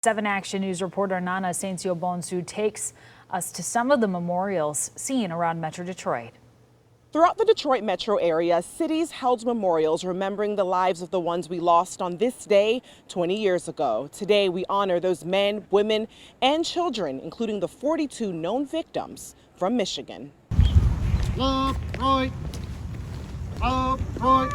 7 Action News reporter Nana Saincio-Bonsu takes us to some of the memorials seen around Metro Detroit. Throughout the Detroit metro area, cities held memorials remembering the lives of the ones we lost on this day 20 years ago. Today, we honor those men, women, and children, including the 42 known victims from Michigan. Upright. Upright.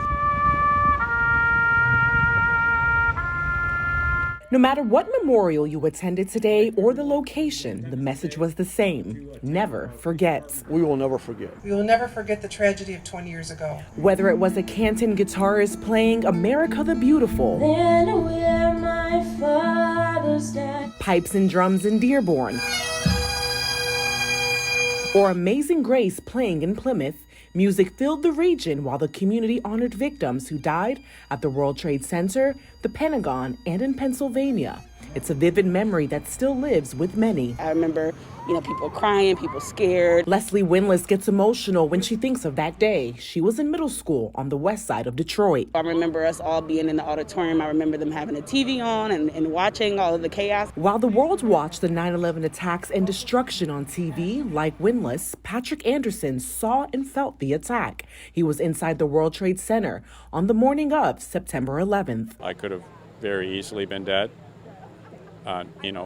No matter what memorial you attended today or the location, the message was the same: never forget. We will never forget. We will never forget the tragedy of 20 years ago. Whether it was a Canton guitarist playing America the Beautiful, Then where my father died. Pipes and Drums in Dearborn, or Amazing Grace playing in Plymouth, music filled the region while the community honored victims who died at the World Trade Center, the Pentagon, and in Pennsylvania. It's a vivid memory that still lives with many. I remember, people crying, people scared. Leslie Winless gets emotional when she thinks of that day. She was in middle school on the west side of Detroit. I remember us all being in the auditorium. I remember them having a TV on and watching all of the chaos. While the world watched the 9/11 attacks and destruction on TV, like Winless, Patrick Anderson saw and felt the attack. He was inside the World Trade Center on the morning of September 11th. I could have very easily been dead.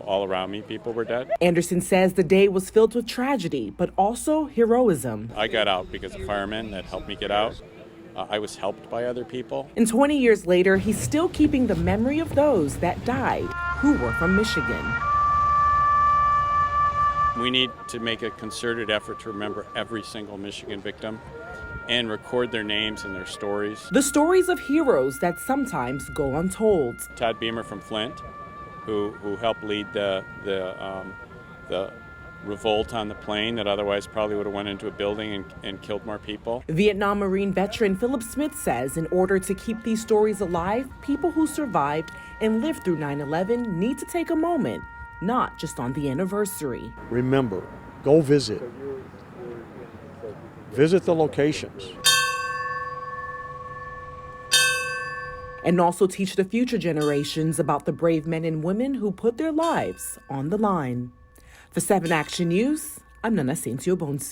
All around me, people were dead. Anderson says the day was filled with tragedy, but also heroism. I got out because of firemen that helped me get out. I was helped by other people. And 20 years later, he's still keeping the memory of those that died, who were from Michigan. We need to make a concerted effort to remember every single Michigan victim and record their names and their stories. The stories of heroes that sometimes go untold. Todd Beamer from Flint, who helped lead the revolt on the plane that otherwise probably would have went into a building and killed more people. Vietnam Marine veteran Philip Smith says in order to keep these stories alive, people who survived and lived through 9/11 need to take a moment, not just on the anniversary. Remember, go visit. Visit the locations. And also teach the future generations about the brave men and women who put their lives on the line. For 7 Action News, I'm Nana Saincio-Bonsu.